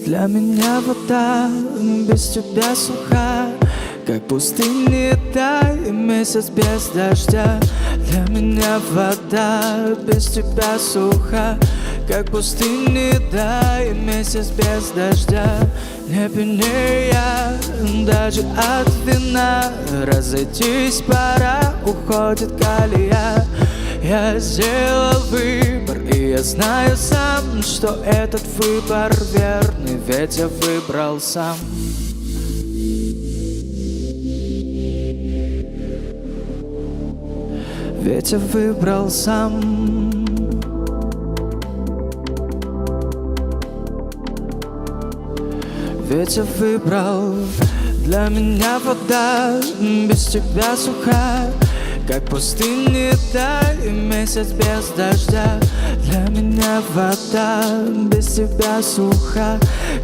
Для меня вода без тебя суха, как пустыни дай месяц без дождя. Для меня вода без тебя суха, как пустыни дай месяц без дождя. Не пьянею я даже от вина, разойтись пора, уходит колея. Я сделал выбор, и я знаю сам, что этот выбор верный, ведь я выбрал сам. Ведь я выбрал сам. Ведь я выбрал. Для меня вода без тебя суха, как пустыни дай месяц без дождя. Для меня вода без тебя суха,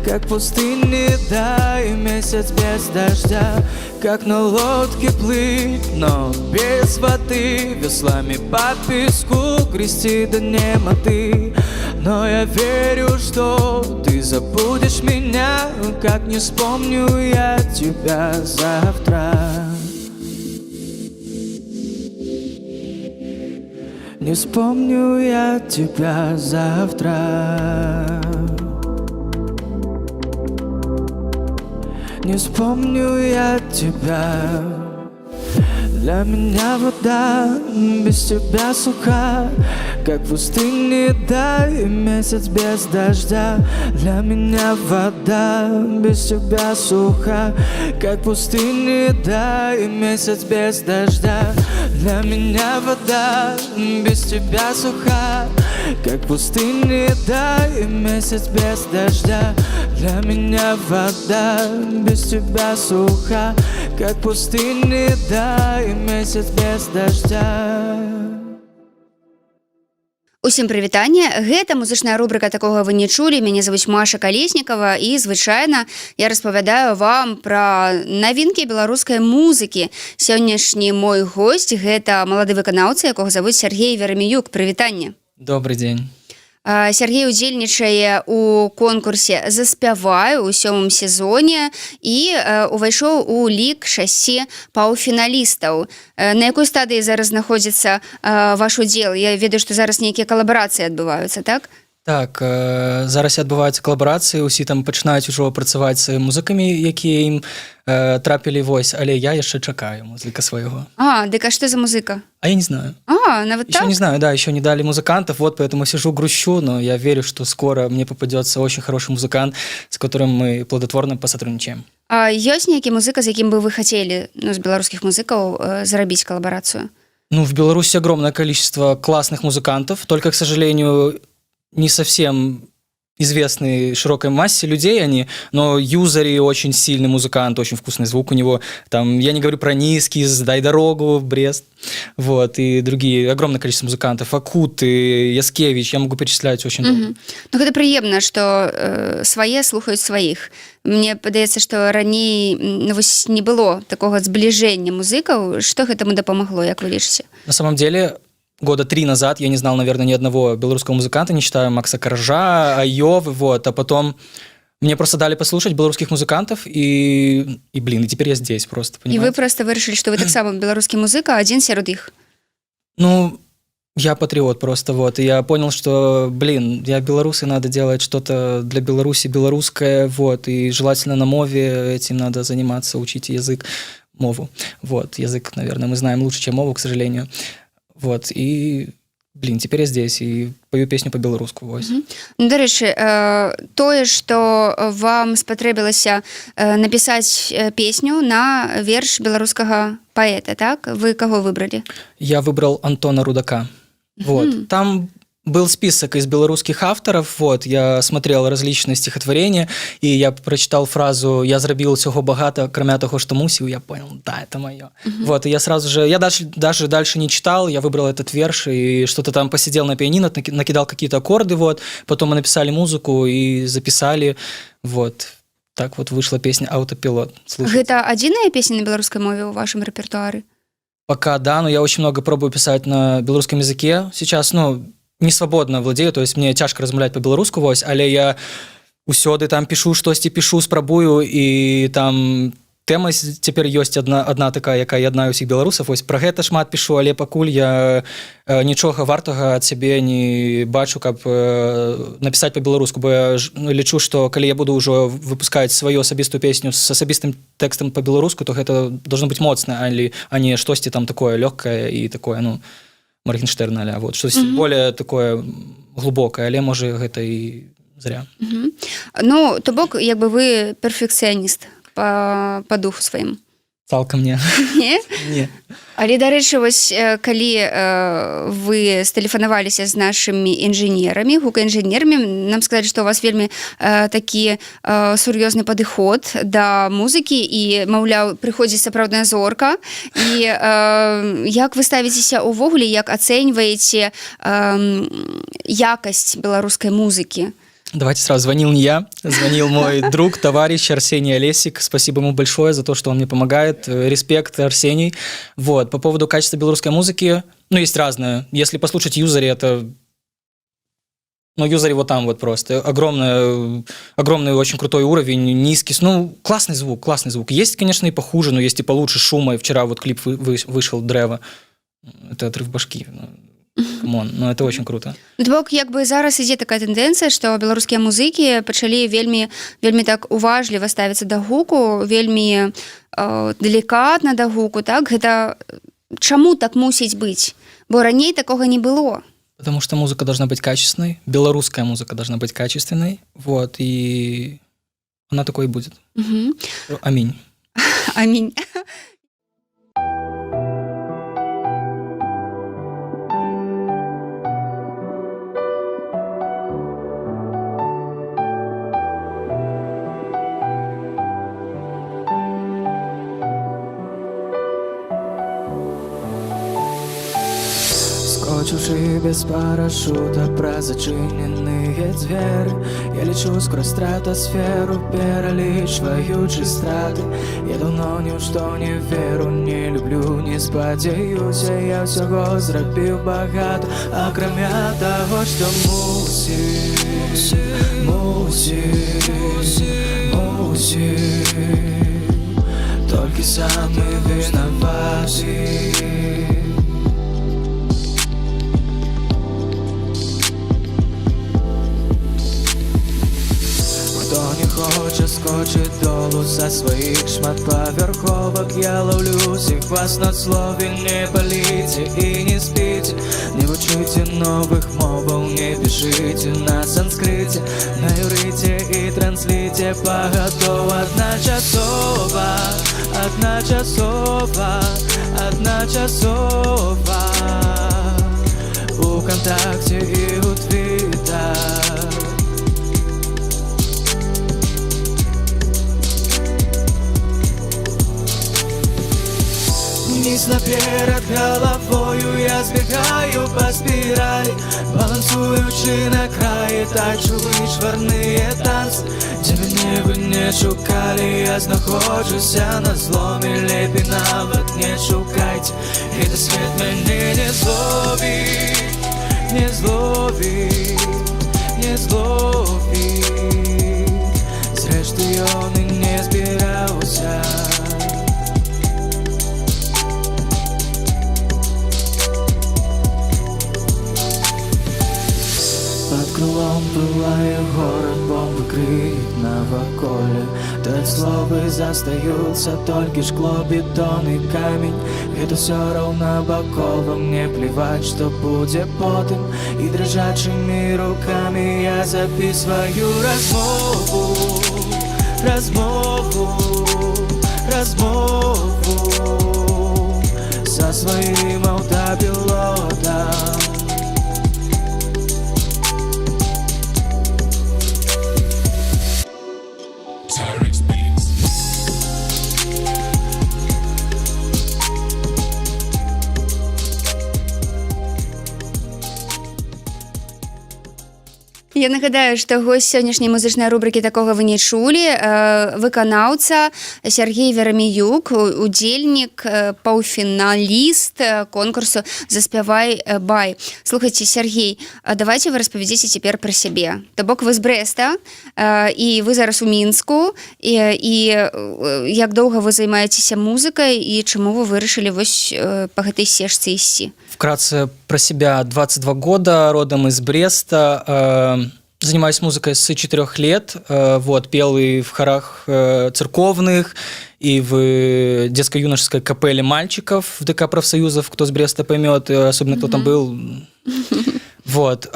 как пустыни дай месяц без дождя. Как на лодке плыть, но без воды, веслами по песку грести до немоты. Но я верю, что ты забудешь меня, как не вспомню я тебя завтра. Не вспомню я тебя завтра. Не вспомню я тебя. Для меня вода без тебя суха, как пустыни дай месяц без дождя. Для меня вода без тебя суха, как пустыни дай месяц без дождя. Для меня вода без тебя суха, как пустыни дай месяц без дождя. Для меня вода без тебя суха, как пустыни дай месяц без дождя. Усім прывітанне. Гэта музычная рубрика «Такога вы не чулі». Мяне завуць Маша Калеснікова, і звычайна я распавядаю вам пра навінкі беларускай музыкі. Сённяшні мой госць гэта малады выканаўца, якога завуць Сергей Веремеюк. Прывітанне. Добрый день. Сергей удзельнічае у конкурсе «Заспявай» у 7-м сезоне і увайшоў у лік 6 паўфіналістаў. На якой стадыі зараз знаходзіцца ваш удзел? Я ведаю, што зараз нейкія калабарацыі адбываюцца, так? Так, зараз адбываюцца калабарацыі, усе там пачынаюць ужо працаваць з музыкамі, якія ім трапілі, вось, але я яшчэ чакаю музыка свайго. Дык а што за музыка? А я не знаю. Нават еще так? не знаю, да, еще не дали музыкантов, вот поэтому сижу, грущу, но я верю, что скоро мне попадется очень хороший музыкант, с которым мы плодотворно посотрудничаем. А ёсць нейкі музыка, з якім бы вы хацелі, з беларускіх музыкаў, зарабіць калабарацыю? Ну, в Беларуси огромное количество классных музыкантов, только, к сожалению, не совсем известные широкой массе людей они, но Юзари очень сильный музыкант, очень вкусный звук у него. Там, я не говорю про низкий, «Дай дорогу», Брест, вот, и другие, огромное количество музыкантов, Акуты, Яскевич, я могу перечислять очень долго. Ну, гэта прыемна, што свае слухаюць сваіх. Мне падаецца, што раней вось не было такога збліжэння музыкаў. Што гэтаму дапамагло, як вы лічыце? На самом деле, года 3 назад я не знал, наверное, ни одного белорусского музыканта, не считая Макса Коржа, Айовы, вот, а потом мне просто дали послушать белорусских музыкантов, и теперь я здесь просто, понимаете? И вы просто вырашылі, што вы таксама беларускі музыка, адзін сярод іх? Ну, я патриот просто, вот, и я понял, что, я белорус, и надо делать что-то для Беларуси белорусское, вот, и желательно на мове этим надо заниматься, учить язык, мову, вот, язык, наверное, мы знаем лучше, чем мову, к сожалению. Вот, и, теперь я здесь и пою песню по-беларуску. Ну, дарэчы, тое, што вам спатрэбілася напісаць песню на верш беларускага паэта, так? Вы каго выбралі? Я выбрал Антона Рудака. Вот, там был список из белорусских авторов, вот, я смотрел различные стихотворения, и я прочитал фразу «Я зрабіў усяго багата, кроме того, что мусіў», я понял, да, это мое. Вот, и я сразу же, я даже дальше не читал, я выбрал этот верш, и что-то там посидел на пианино, накидал какие-то аккорды, вот, потом мы написали музыку и записали, вот. Так вот вышла песня «Автопилот». Слушайте. Гэта адзіная песня на беларускай мове ў вашым рэпертуары? Пока, да, но я очень много пробую писать на белорусском языке сейчас, не свободно владею, то есть мне тяжко размаўляць по-беларуску, вось, але я усёды там пішу штосьці, спрабую, і там тэма цяпер ёсць адна такая, якая яднае ўсіх беларусаў. Вось пра гэта шмат пішу, але пакуль я нічога вартага ад сябе не бачу, каб напісаць па-беларуску, бо я лічу, што калі я буду ўжо выпускаць сваю асабістую песню з асабістым тэкстам па-беларуску, то гэта должно быць моцна, а не штосьці там такое лёгкае і такое, ну, Моргенштерна, але вот штось более такое глубокае, але можа гэта і зря. Ну, то бок, як бы вы перфекцыяніст па духу сваім. Цалкам не. Не? Не. Але, дарэчы, вось, калі вы стэлефанаваліся з нашымі інжынерамі, гукаінжынерамі, нам сказалі, што у вас вельмі такі сур'ёзны падыход да музыкі і, маўляў, прыходзіць сапраўдная зорка. І як вы ставіцеся ўвогуле, як ацэньваеце якасць беларускай музыкі? Давайте сразу. Звонил не я, звонил мой друг, товарищ Арсений Олесик. Спасибо ему большое за то, что он мне помогает. Респект, Арсений. Вот. По поводу качества белорусской музыки, ну, есть разное. Если послушать Юзари, это... Ну, Юзари вот там вот просто. Огромный очень крутой уровень, низкий. Ну, классный звук. Есть, конечно, и похуже, но есть и получше. Шума. И вчера вот клип вышел «Древо». Это отрыв башки. Камон, ну это очень круто. Ну, бок, як бы зараз ідзе такая тэндэнцыя, што беларускія музыкі пачалі вельмі так уважліва ставіцца да гуку, вельмі далікатна да гуку, так? Гэта чаму так мусіць быць? Бо раней такога не было. Потому что музыка должна быть качественной, белорусская музыка должна быть качественной, вот, и она такой и будет. Аминь. Аминь. Скочивши без парашюта про зачиненные двери, я лечу сквозь стратосферу, перелічваючи страти. Я давно ні в що не віру, не люблю, не сподіваюся. Я всього зробив багато, окремя того, що мусить. Тільки самі винуваті. Хто не хоче скочить долу со своих шматповерховок, я ловлю всех вас на слове. Не болите и не спите, не учите новых мовов, не пишите на санскрите, на иврите и транслите погодов. Одна часова у ВКонтакте и у Твиттер. Вниз наперед головою я збігаю по спіралі, балансуючи на краї, танцю вишварные танці. Де мене ви не шукали, я знаходжуся на зломі. Лепі навіть не шукайте, і світ мене не зловить. Зрешти он і не збирався. Под крылом пылает город, бомбы крылья навоколе. От словы застаются только шкло, бетон и камень. Это все равно боково, мне плевать, что будет потом. И дрожащими руками я записываю размову со своим автопилотом. Я нагадаю, што госць сённяшняй музычнай рубрыкі «Такога вы не чулі» выканаўца Сергей Вераміюк, удзельнік, паўфіналіст конкурсу «Заспявай бай». Слухайте, Сергей, давайте вы распавядзіце цяпер пра сябе. То бок вы з Брэста, і вы зараз у Мінску, і як доўга вы займаецеся музыкай, і чаму вы вырашылі вось па гэтай сцежцы ісці? Вкратце про себя: 22 года, родом из Бреста, занимаюсь музыкой с 4 лет, вот, пел и в хорах церковных, и в детско-юношеской капелле мальчиков в ДК профсоюзов, кто с Бреста поймет, особенно кто там был. Вот.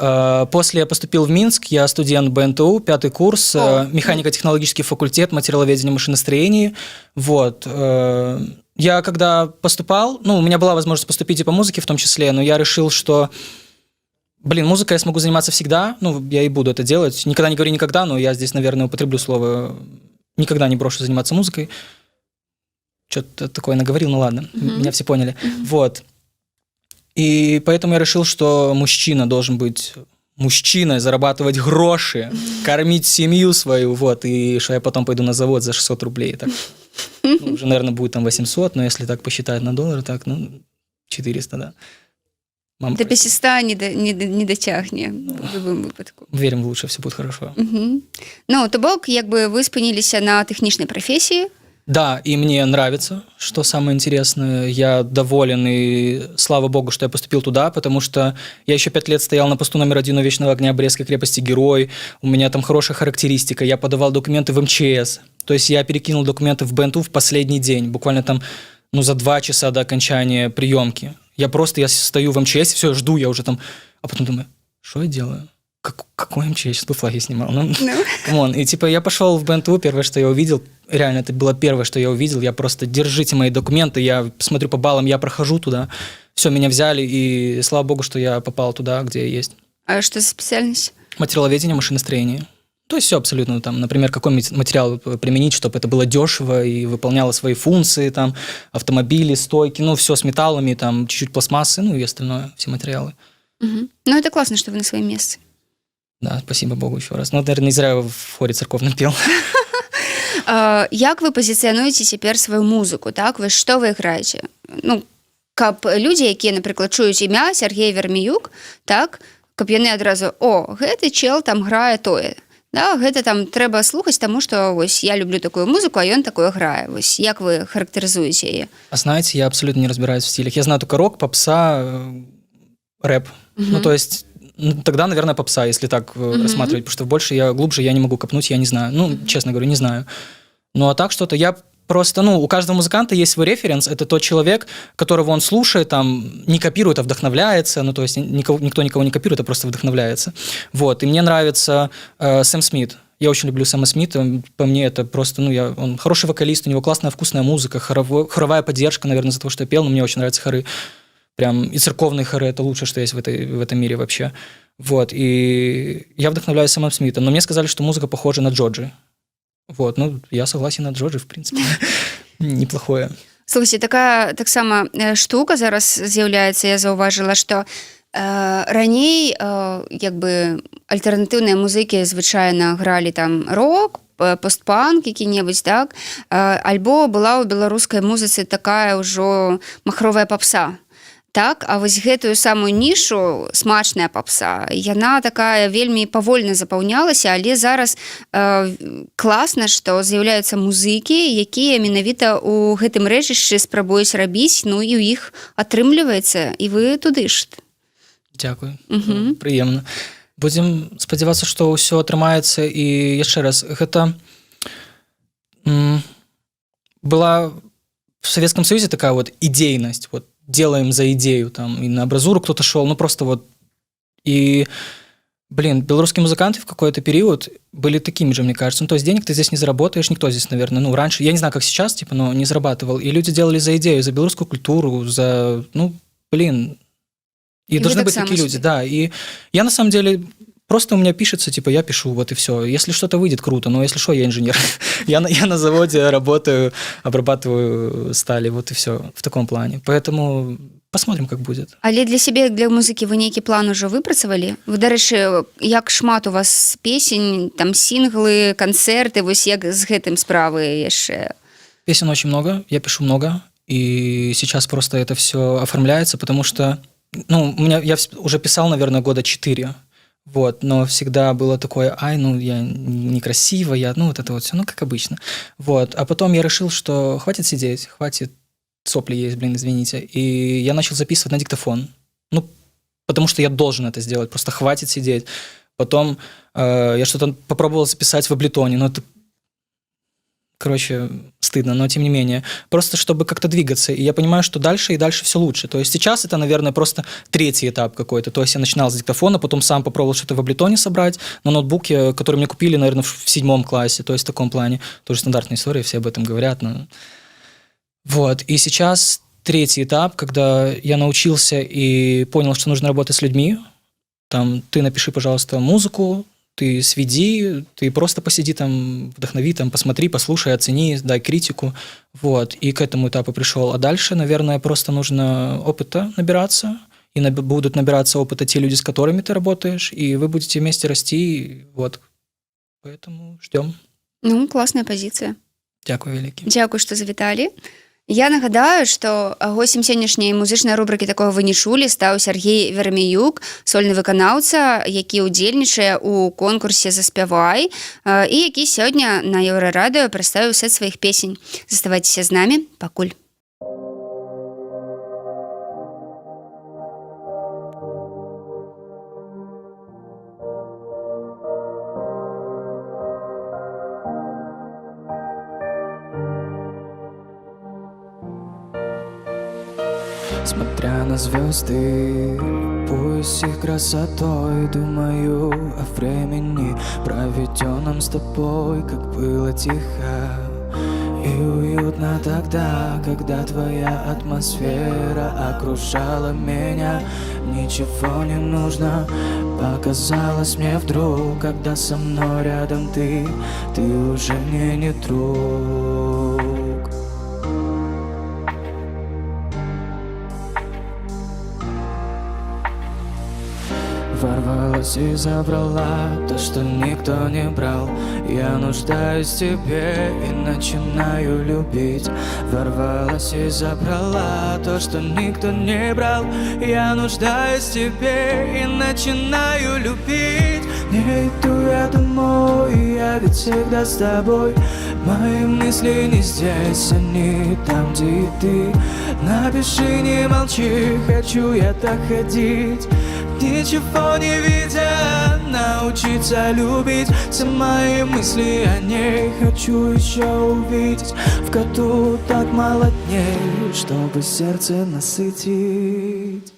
После я поступил в Минск, я студент БНТУ, 5-й курс, механико-технологический факультет, материаловедение, машиностроение. Вот. Я когда поступал, у меня была возможность поступить и по музыке в том числе, но я решил, что, музыкой я смогу заниматься всегда, я и буду это делать. Никогда не говори никогда, но я здесь, наверное, употреблю слово «никогда не брошу заниматься музыкой». Что-то такое наговорил, ладно, меня все поняли. Вот. И поэтому я решил, что мужчина должен быть мужчиной, зарабатывать гроши, кормить семью свою, вот, и что я потом пойду на завод за 600 рублей, так. Уже, наверное, будет там 800, но если так посчитать на доллары, так, 400, да. Мама до 500 не дацягне в любым выпадку. Верим в лучшее, все будет хорошо. То бок, вы спыніліся на тэхнічнай прафесіі. Да, и мне нравится, что самое интересное. Я доволен, и слава богу, что я поступил туда, потому что я еще 5 лет стоял на посту номер 1 у Вечного огня Брестской крепости «Герой». У меня там хорошая характеристика. Я подавал документы в МЧС. То есть я перекинул документы в БНТУ в последний день, буквально там, за 2 часа до окончания приемки. Я стою в МЧС, все, жду, я уже там, а потом думаю, что я делаю? Какой МЧС? Сейчас бы флаги снимал. Камон. И я пошел в БНТУ, первое, что я увидел, реально, это было первое, что я увидел, я просто, держите мои документы, я смотрю по баллам, я прохожу туда, все, меня взяли, и слава богу, что я попал туда, где я есть. А что за специальность? Материаловедение, машиностроение. То есть все абсолютно, там, например, какой материал применить, чтобы это было дешево и выполняло свои функции, там, автомобили, стойки, все с металлами, там, чуть-чуть пластмассы, и остальное, все материалы. Это классно, что вы на своем месте. Да, спасибо Богу еще раз. Наверное, не зря я в хоре церковном пел. Як вы пазіцыянуеце цяпер сваю музыку, так? Што вы іграеце? Каб людзі, якія, напрыклад, чуюць імя Сергей Вераміюк, так, каб яны адразу, гэты чел там грае тое. Да, гэта там трэба слухаць, таму што вось я люблю такую музыку, а ён такое грае. Вось як вы характарызуеце яе? А знаете, я абсолютно не разбираюсь в стилях. Я знаю только рок, попса, рэп. То есть тогда, наверное, попса, если так рассматривать, потому что глубже я не могу копнуть, я не знаю. Честно говорю, не знаю. А так что-то я просто, у каждого музыканта есть свой референс, это тот человек, которого он слушает, там, не копирует, а вдохновляется, то есть никто никого не копирует, а просто вдохновляется. Вот, и мне нравится Сэм Смит. Я очень люблю Сэма Смита, по мне это просто, он хороший вокалист, у него классная вкусная музыка, хоровая поддержка, наверное, за то, что я пел, но мне очень нравятся хоры. Прям и церковные хоры – это лучшее, что есть в этом мире вообще. Вот, и я вдохновляюсь Сэмом Смитом. Но мне сказали, что музыка похожа на Джорджи. Вот, я согласен на Джорджи, в принципе. Неплохое. Слухайте, таксама штука зараз з'яўляецца, я заўважыла, што раней альтэрнатыўныя музыкі звычайна гралі там рок, постпанк які-небудзь, так? Альбо была ў беларускай музыцы такая ўжо махровая попса. Так, а вось гэтую самую нішу, смачная попса, яна такая вельмі павольна запаўнялася, але зараз класна, што з'яўляюцца музыкі, якія менавіта ў гэтым рэчышчы спрабуюць рабіць, і ў іх атрымліваецца, і вы туды ж. Дзякуй, прыемна. Будзем спадзявацца, што ўсё атрымаецца, і яшчэ раз, гэта была в Советском Союзе такая идейность, делаем за идею, там, и на абразуру кто-то шел, просто и, белорусские музыканты в какой-то период были такими же, мне кажется, то есть денег ты здесь не заработаешь, никто здесь, наверное, раньше, я не знаю, как сейчас, но не зарабатывал, и люди делали за идею, за белорусскую культуру, за, и должны быть такие люди, да, и я, на самом деле, просто у меня пишется, я пишу, и все. Если что-то выйдет, круто, но если что, я инженер. я на заводе работаю, обрабатываю стали, и все, в таком плане. Поэтому посмотрим, как будет. Але для сябе, для музыкі вы нейкі план ужо выпрацавалі? Вы, дарэчы, як шмат у вас песень, там сінглы, канцэрты, вось як з гэтым справы яшчэ? Песен очень много, я пишу много, и сейчас просто это все оформляется, потому что, я уже писал, наверное, года 4, вот, но всегда было такое, я некрасиво, вот это вот все, как обычно, вот, а потом я решил, что хватит сидеть, хватит сопли есть, извините, и я начал записывать на диктофон, потому что я должен это сделать, просто хватит сидеть, потом я что-то попробовал записать в Ableton, но это, стыдно, но тем не менее. Просто чтобы как-то двигаться. И я понимаю, что дальше и дальше все лучше. То есть сейчас это, наверное, просто 3-й этап какой-то. То есть я начинал с диктофона, потом сам попробовал что-то в Ableton собрать на ноутбуке, который мне купили, наверное, в 7 классе. То есть в таком плане. Тоже стандартная история, все об этом говорят. Вот. И сейчас 3-й этап, когда я научился и понял, что нужно работать с людьми. Там, ты напиши, пожалуйста, музыку, ты сведи, ты просто посиди там, вдохнови, там, посмотри, послушай, оцени, дай критику. Вот. И к этому этапу пришел. А дальше, наверное, просто нужно опыта набираться, и будут набираться опыта те люди, с которыми ты работаешь, и вы будете вместе расти. Вот. Поэтому ждем. Класная позиция. Дякую вялікі. Дякую, што завіталі. Я нагадаю, што госцем сённяшняй музычнай рубрыкі «Такога вы не чулі» стаў Сергей Веремеюк, сольны выканаўца, які ўдзельнічае ў конкурсе «Заспявай» і які сёння на Еўрарадыё прадставіў сет сваіх песень. Заставайцеся з намі, пакуль. Смотря на звезды, любуюсь их красотой, думаю о времени, проведенном с тобой, как было тихо и уютно тогда, когда твоя атмосфера окружала меня. Ничего не нужно, показалось мне вдруг, когда со мной рядом ты уже мне не друг. Ворвалась и забрала то, что никто не брал. Я нуждаюсь в тебе и начинаю любить. Ворвалась и забрала то, что никто не брал. Я нуждаюсь в тебе и начинаю любить. Не иду я домой, я ведь всегда с тобой. Мои мысли не здесь, они там, где и ты. Напиши, не молчи, хочу я так ходить. Ничего не видя, научиться любить. Все мои мысли о ней хочу еще увидеть. В году так мало дней, чтобы сердце насытить.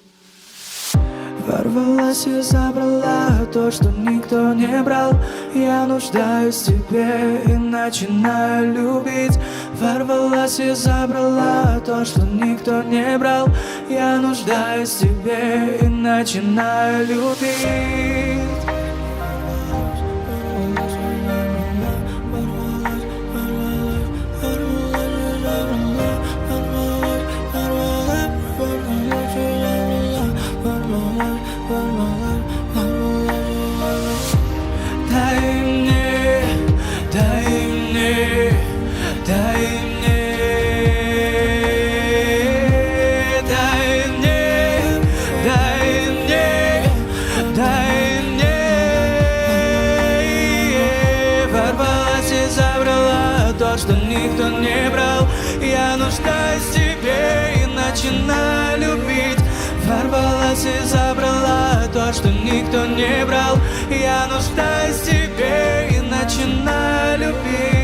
Ворвалась и забрала то, что никто не брал. Я нуждаюсь в тебе и начинаю любить. Ворвалась и забрала то, что никто не брал. Я нуждаюсь в тебе и начинаю любить. Что никто не брал. Я нуждаюсь в тебе и начинаю любить. Ворвалась и забрала то, что никто не брал. Я нуждаюсь в тебе и начинаю любить.